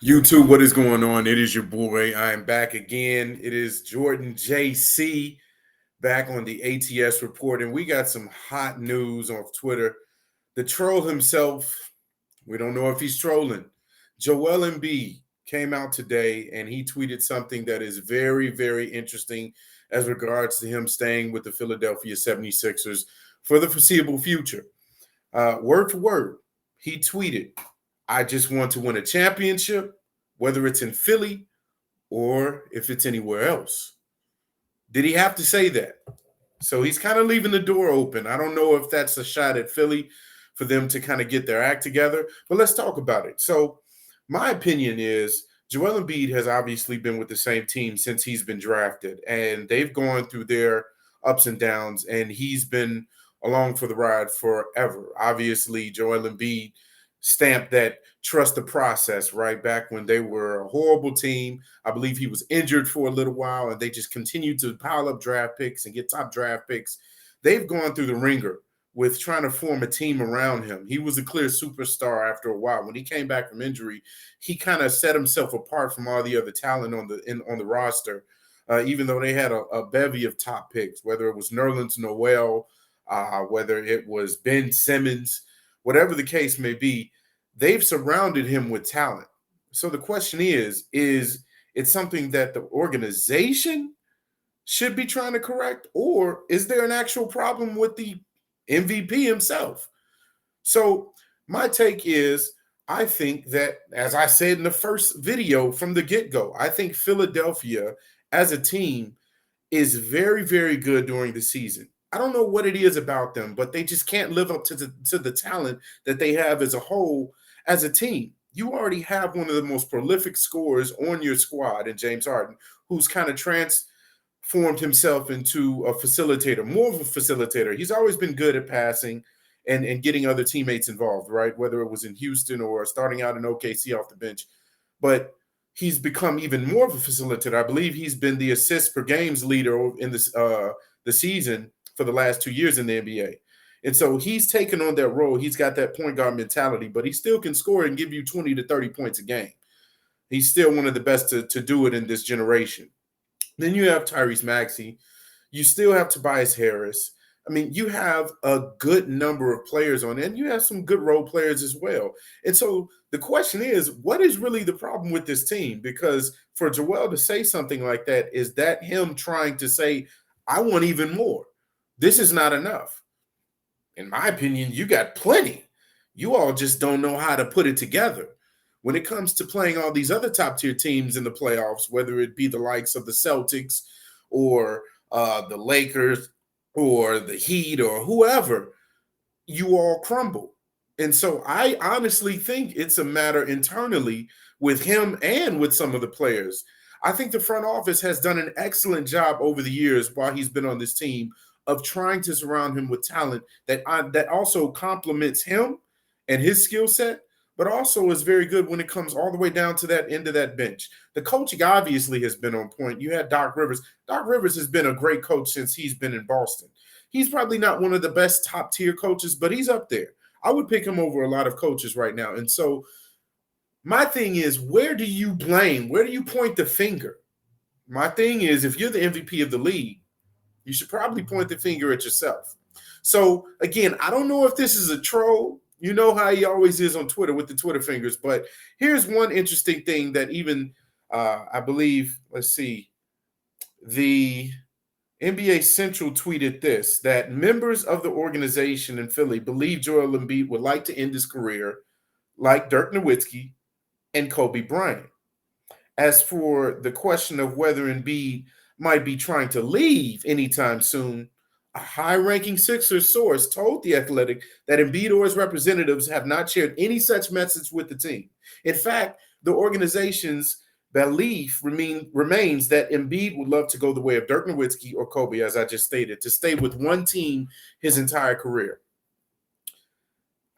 YouTube, what is going on? It is your boy. I am back again. It is Jordan JC back on the ATS Report, and we got some hot news on Twitter. The troll himself, we don't know if he's trolling. Joel Embiid came out today and he tweeted something that is very, very interesting as regards to him staying with the Philadelphia 76ers for the foreseeable future. Word for word, he tweeted, I just want to win a championship, whether it's in Philly or if it's anywhere else. Did he have to say that? So he's kind of leaving the door open. I don't know if that's a shot at Philly for them to kind of get their act together, but let's talk about it. So, my opinion is Joel Embiid has obviously been with the same team since he's been drafted, and they've gone through their ups and downs, and he's been along for the ride forever. Obviously, Joel Embiid stamped that trust the process right back when they were a horrible team. I believe he was injured for a little while, and they just continued to pile up draft picks and get top draft picks. They've gone through the ringer with trying to form a team around him. He was a clear superstar after a while. When he came back from injury, he kind of set himself apart from all the other talent on the roster. Even though they had a bevy of top picks, whether it was Nerlens Noel, whether it was Ben Simmons, whatever the case may be, they've surrounded him with talent. So the question is it something that the organization should be trying to correct, or is there an actual problem with the MVP himself? So my take is I think that, as I said in the first video from the get-go, I think Philadelphia as a team is very, very good during the season. I don't know what it is about them, but they just can't live up to the talent that they have as a whole as a team. You already have one of the most prolific scorers on your squad in James Harden, who's kind of transformed himself into a facilitator, more of a facilitator. He's always been good at passing and getting other teammates involved, right? Whether it was in Houston or starting out in OKC off the bench. But he's become even more of a facilitator. I believe he's been the assists per games leader in the season for the last 2 years in the NBA. And so he's taken on that role. He's got that point guard mentality, but he still can score and give you 20 to 30 points a game. He's still one of the best to do it in this generation. Then you have Tyrese Maxey. You still have Tobias Harris. I mean, you have a good number of players on it, and you have some good role players as well. And so the question is, what is really the problem with this team? Because for Joel to say something like that, is that him trying to say, I want even more? This is not enough. In my opinion, you got plenty. You all just don't know how to put it together. When it comes to playing all these other top tier teams in the playoffs, whether it be the likes of the Celtics or the Lakers or the Heat or whoever, you all crumble. And so I honestly think it's a matter internally with him and with some of the players. I think the front office has done an excellent job over the years while he's been on this team of trying to surround him with talent that also complements him and his skill set, but also is very good when it comes all the way down to that end of that bench. The coaching obviously has been on point. You had Doc Rivers. Doc Rivers has been a great coach since he's been in Boston. He's probably not one of the best top tier coaches, but he's up there. I would pick him over a lot of coaches right now. And so my thing is, where do you blame? Where do you point the finger? My thing is, if you're the MVP of the league, you should probably point the finger at yourself. So again, I don't know if this is a troll. You know how he always is on Twitter with the Twitter fingers. But here's one interesting thing that even I believe, let's see, the NBA Central tweeted this, that members of the organization in Philly believe Joel Embiid would like to end his career like Dirk Nowitzki and Kobe Bryant. As for the question of whether Embiid might be trying to leave anytime soon, a high-ranking Sixers source told The Athletic that Embiid or his representatives have not shared any such message with the team. In fact, the organization's belief remains that Embiid would love to go the way of Dirk Nowitzki or Kobe, as I just stated, to stay with one team his entire career.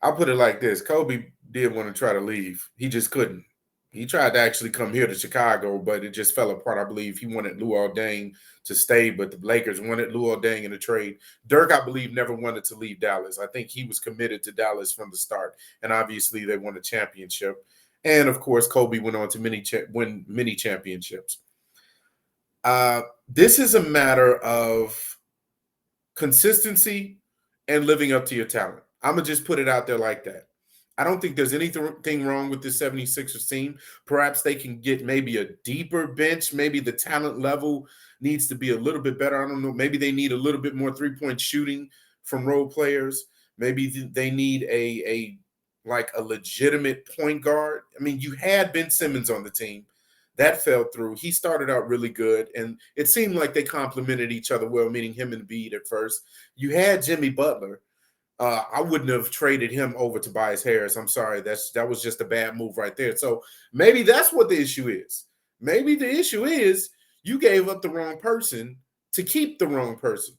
I'll put it like this. Kobe did want to try to leave. He just couldn't. He tried to actually come here to Chicago, but it just fell apart. I believe he wanted Luol Deng to stay, but the Lakers wanted Luol Deng in a trade. Dirk, I believe, never wanted to leave Dallas. I think he was committed to Dallas from the start, and obviously they won a championship. And of course, Kobe went on to win many championships. This is a matter of consistency and living up to your talent. I'm going to just put it out there like that. I don't think there's anything wrong with this 76ers team. Perhaps they can get maybe a deeper bench. Maybe the talent level needs to be a little bit better. I don't know. Maybe they need a little bit more three-point shooting from role players. Maybe they need a legitimate point guard. I mean, you had Ben Simmons on the team. That fell through. He started out really good, and it seemed like they complemented each other well, meaning him and Embiid at first. You had Jimmy Butler. I wouldn't have traded him over Tobias Harris. I'm sorry. That was just a bad move right there. So maybe that's what the issue is. Maybe the issue is you gave up the wrong person to keep the wrong person.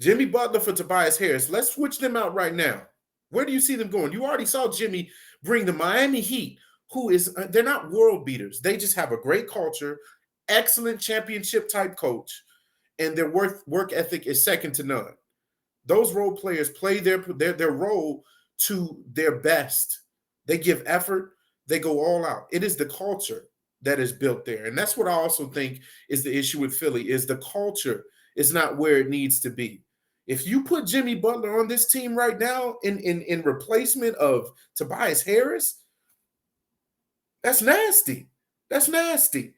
Jimmy Butler for Tobias Harris. Let's switch them out right now. Where do you see them going? You already saw Jimmy bring the Miami Heat, they're not world beaters. They just have a great culture, excellent championship type coach, and their work ethic is second to none. Those role players play their role to their best. They give effort. They go all out. It is the culture that is built there. And that's what I also think is the issue with Philly is the culture is not where it needs to be. If you put Jimmy Butler on this team right now in replacement of Tobias Harris, that's nasty. That's nasty.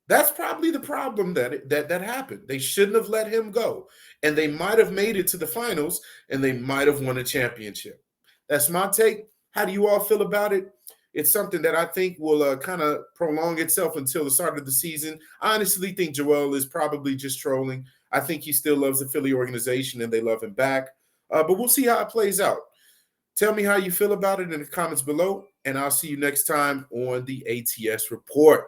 That's probably the problem that happened. They shouldn't have let him go. And they might have made it to the finals and they might have won a championship. That's my take. How do you all feel about it? It's something that I think will kind of prolong itself until the start of the season. I honestly think Joel is probably just trolling. I think he still loves the Philly organization and they love him back. But we'll see how it plays out. Tell me how you feel about it in the comments below, and I'll see you next time on the ATS Report.